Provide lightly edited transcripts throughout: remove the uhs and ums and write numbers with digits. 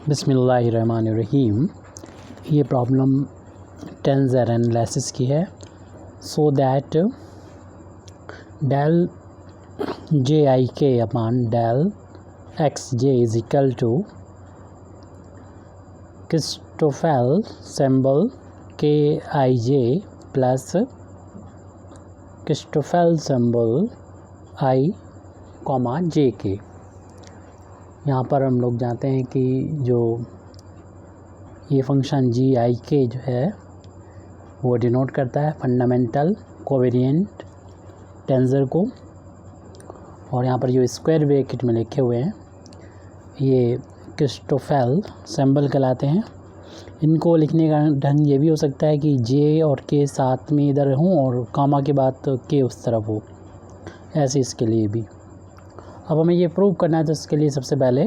बिस्मिल्लाहिर्रहमानिर्रहीम। ये problem tensor analysis की है। So that del J I K upon del X J is equal to Christoffel symbol K I J plus Christoffel symbol I comma J K. यहाँ पर हम लोग जानते हैं कि जो ये फंक्शन जी आई के जो है वो डिनोट करता है फंडामेंटल कोवेरिएंट टेंसर को, और यहाँ पर जो स्क्वायर ब्रैकेट में लिखे हुए हैं ये क्रिस्टोफेल सिंबल कहलाते हैं। इनको लिखने का ढंग ये भी हो सकता है कि जे और के साथ में इधर हों और कामा के बाद तो के उस तरफ हो, ऐसे इसके लिए भी। अब हमें ये प्रूव करना है तो इसके लिए सबसे पहले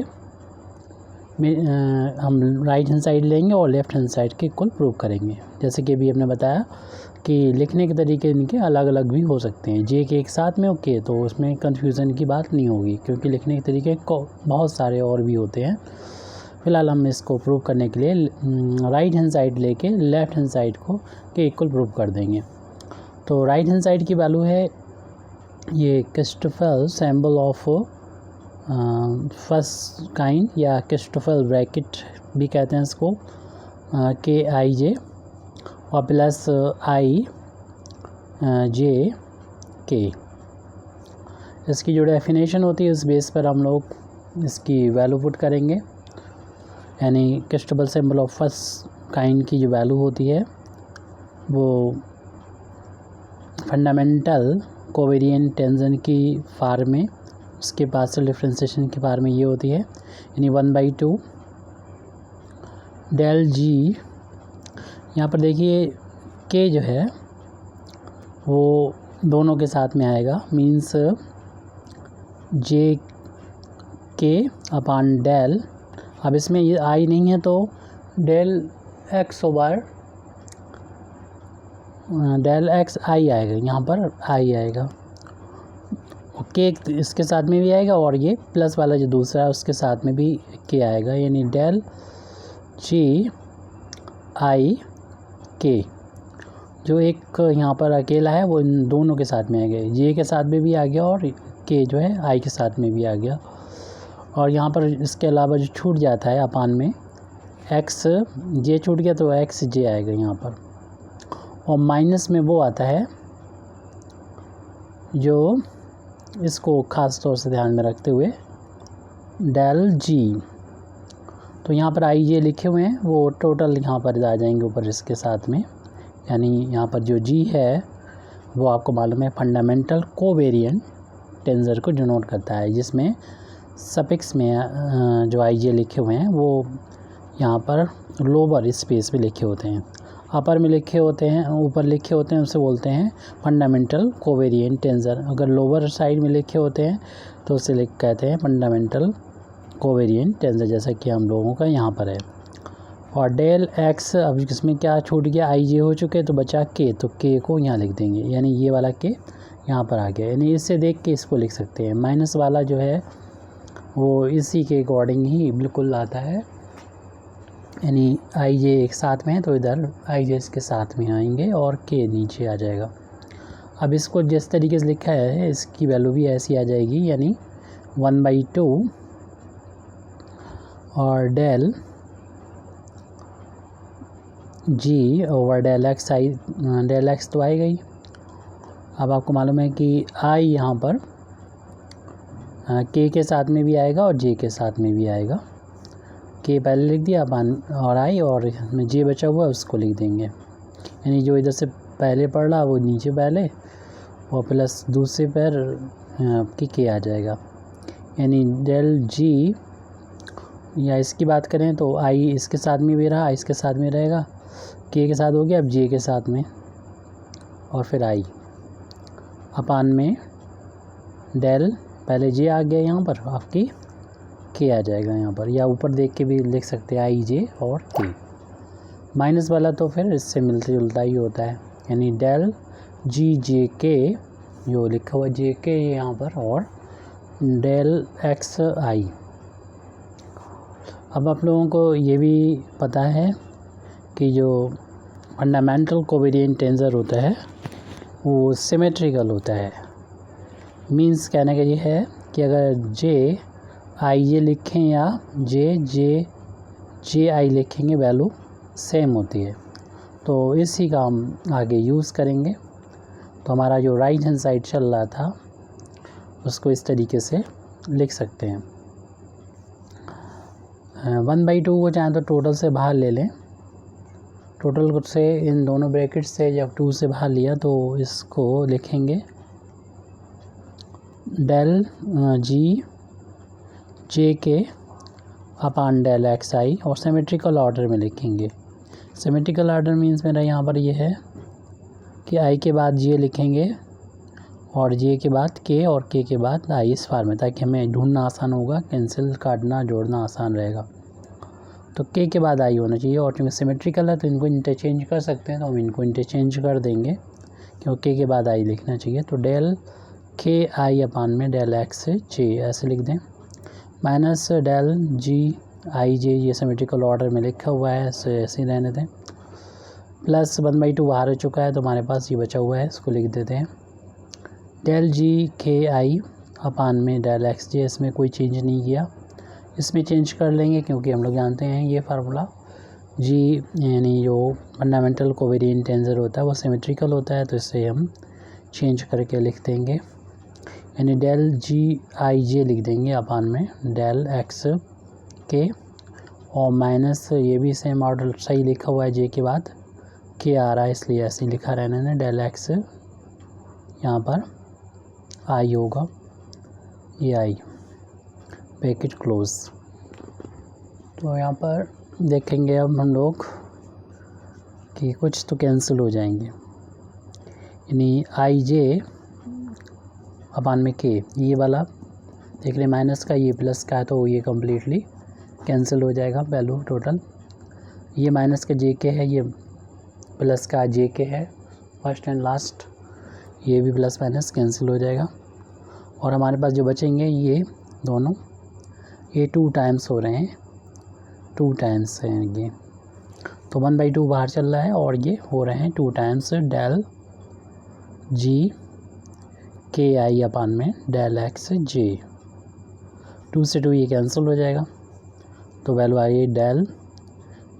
हम राइट हैंड साइड लेंगे और लेफ़्ट हैंड साइड के इक्वल प्रूव करेंगे। जैसे कि अभी हमने बताया कि लिखने के तरीके इनके अलग अलग भी हो सकते हैं। जे के एक साथ में ओके तो उसमें कन्फ्यूज़न की बात नहीं होगी, क्योंकि लिखने के तरीके बहुत सारे और भी होते हैं। फ़िलहाल हम इसको प्रूव करने के लिए राइट हैंड साइड लेके लेफ़्ट हैंड साइड को के इक्वल प्रूव कर देंगे। तो राइट हैंड साइड की वैल्यू है ये Christoffel symbol of first kind या क्रिस्टोफेल ब्रैकेट भी कहते हैं इसको, के आई जे और प्लस आई जे के। इसकी जो डेफिनेशन होती है उस बेस पर हम लोग इसकी वैल्यू पुट करेंगे। यानी Christoffel symbol of first kind की जो वैल्यू होती है वो फंडामेंटल कोवेरिएंट टेंसर की फार्म में, उसके पार्शियल डिफरेंशिएशन की फार्म में ये होती है, यानी 1/2 डेल जी। यहाँ पर देखिए के जो है वो दोनों के साथ में आएगा, मीन्स जे के अपॉन डेल। अब इसमें ये आई नहीं है तो del x over del x i आएगा, यहाँ पर आई आएगा। के इसके साथ में भी आएगा और ये प्लस वाला जो दूसरा है उसके साथ में भी के आएगा, यानी डेल जी आई के। जो एक यहाँ पर अकेला है वो इन दोनों के साथ में आ गया, जे के साथ में भी आ गया और के जो है आई के साथ में भी आ गया। और यहाँ पर इसके अलावा जो छूट जाता है अपान में एक्स जे छूट गया तो एक्स जे आएगा यहाँ पर, और माइनस में वो आता है जो इसको ख़ास तौर से ध्यान में रखते हुए डेल जी। तो यहाँ पर आई जे लिखे हुए हैं वो टोटल यहाँ पर आ जाएंगे ऊपर इसके साथ में, यानी यहाँ पर जो जी है वो आपको मालूम है फंडामेंटल कोवेरिएंट टेंसर को डिनोट करता है, जिसमें सफिक्स में जो आई जे लिखे हुए हैं वो यहाँ पर लोअर स्पेस में लिखे होते हैं, अपर में लिखे होते हैं, ऊपर लिखे होते हैं, उसे बोलते हैं फंडामेंटल कोवेरिएंट टेंसर। अगर लोअर साइड में लिखे होते हैं तो उसे कहते हैं फंडामेंटल कोवेरिएंट टेंसर, जैसा कि हम लोगों का यहाँ पर है। और डेल एक्स, अब इसमें क्या छूट गया, आई जे हो चुके तो बचा के, तो के को यहाँ लिख देंगे, यानी ये वाला के यहाँ पर आ गया। यानी इससे देख के इसको लिख सकते हैं। माइनस वाला जो है वो इसी के अकॉर्डिंग ही बिल्कुल आता है, यानी आई जे एक साथ में है तो इधर आई जे इसके साथ में आएंगे और के नीचे आ जाएगा। अब इसको जिस तरीके से लिखा है इसकी वैल्यू भी ऐसी आ जाएगी, यानी 1/2 और डेल जी ओवर डेल एक्स आई, डेल एक्स तो आएगा ही। अब आपको मालूम है कि आई यहाँ पर के साथ में भी आएगा और जे के साथ में भी आएगा। के पहले लिख दिया अपन और आई, और इसमें जे बचा हुआ है उसको लिख देंगे, यानी जो इधर से पहले पढ़ रहा वो नीचे पहले और प्लस दूसरे पैर के आ जाएगा, यानी डेल जी। या इसकी बात करें तो आई इसके साथ में भी रहा, इसके साथ में रहेगा, के साथ हो गया, अब जे के साथ में और फिर आई अपान में डेल, पहले जे आ गया यहाँ पर, आपकी के आ जाएगा यहाँ पर, या ऊपर देख के भी लिख सकते हैं आई जे और के। माइनस वाला तो फिर इससे मिलता जुलता ही होता है, यानी डेल जी जे के जो लिखा हुआ जे के यहाँ पर, और डेल एक्स आई। अब आप लोगों को ये भी पता है कि जो फंडामेंटल कोवेरिएंट टेंसर होता है वो सिमेट्रिकल होता है। मीन्स कहने का ये है कि अगर जे आई जे लिखें या जे आई लिखेंगे वैल्यू सेम होती है। तो इसी का हम आगे यूज़ करेंगे। तो हमारा जो राइट हैंड साइड चल रहा था उसको इस तरीके से लिख सकते हैं। 1/2 को चाहें तो टोटल से बाहर ले लें। टोटल से इन दोनों ब्रैकेट से जब 2 से बाहर लिया तो इसको लिखेंगे डेल जी जे के अपान डेल एक्स आई और सिमेट्रिकल ऑर्डर में लिखेंगे। सिमेट्रिकल ऑर्डर मीन्स मेरा यहाँ पर ये है कि आई के बाद जे लिखेंगे और जे के बाद के और के के बाद आई इस फार्म में, ताकि हमें ढूंढना आसान होगा, कैंसिल काटना जोड़ना आसान रहेगा। तो के के बाद आई होना चाहिए और चूँकि सिमेट्रिकल है तो इनको इंटरचेंज कर सकते हैं, तो हम इनको इंटरचेंज कर देंगे क्योंकि के बाद आई लिखना चाहिए। तो डेल के आई अपान में डेल एक्स जे ऐसे लिख दें, माइनस डेल जी आई जे, ये सिमेट्रिकल ऑर्डर में लिखा हुआ है ऐसे ही रहने दें, प्लस 1/2 बाहर हो चुका है तो हमारे पास ये बचा हुआ है, इसको लिख देते हैं डेल जी के आई अपान में डेल एक्स जे। इसमें कोई चेंज नहीं किया, इसमें चेंज कर लेंगे क्योंकि हम लोग जानते हैं ये फार्मूला जी यानी जो फंडामेंटल कोवेरिएंट टेंसर होता है वो सिमेट्रिकल होता है, तो इससे हम चेंज करके लिख देंगे, यानी डेल जी आई जे लिख देंगे अपान में डेल एक्स के और माइनस ये भी सेम ऑर्डर सही लिखा हुआ है, जे के बाद के आ रहा है इसलिए ऐसे लिखा रहने दें, डेल एक्स यहाँ पर आई होगा, ये आई ब्रैकेट क्लोज। तो यहाँ पर देखेंगे अब हम लोग कि कुछ तो कैंसिल हो जाएंगे, यानी आई जे अपान में के, ये वाला देख रहे माइनस का ये प्लस का है तो ये कम्प्लीटली कैंसिल हो जाएगा वैल्यू टोटल। ये माइनस का जे के है, ये प्लस का जे के है फर्स्ट एंड लास्ट, ये भी प्लस माइनस कैंसिल हो जाएगा और हमारे पास जो बचेंगे ये दोनों, ये 2 टाइम्स हो रहे हैं, 2 टाइम्स हैं ये, तो 1/2 बाहर चल रहा है और ये हो रहे हैं 2 टाइम्स डेल जी के आई अपान में डेल एक्स जे। 2 से 2 ये कैंसिल हो जाएगा तो वैल्यू आ रही डेल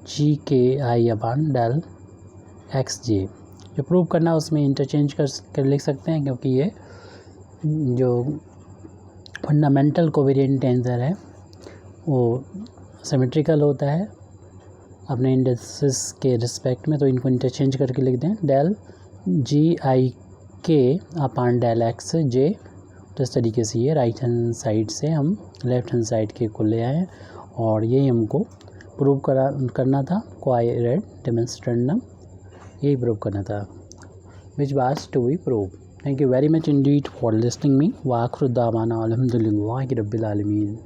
जी के आई अपान डेल एक्स जे। जो प्रूव करना है उसमें इंटरचेंज कर लिख सकते हैं क्योंकि ये जो फंडामेंटल कोवेरिएंट टेंसर है वो सिमेट्रिकल होता है अपने इंडेक्सेस के रिस्पेक्ट में, तो इनको इंटरचेंज करके लिख दें डेल जी आई के अपान डेल एक्स जे। तो इस तरीके से ये राइट हैंड साइड से हम लेफ़्ट हैंड साइड के को ले आए और यही हमको प्रूव करना था, क्वायरेड डेमोन्स्ट्रेंडम, यही प्रूव करना था, which was to be prove. Thank you very much indeed for listening me. वाखिर दावाना अल्हम्दुलिल्लाहि रब्बिल आलमीन।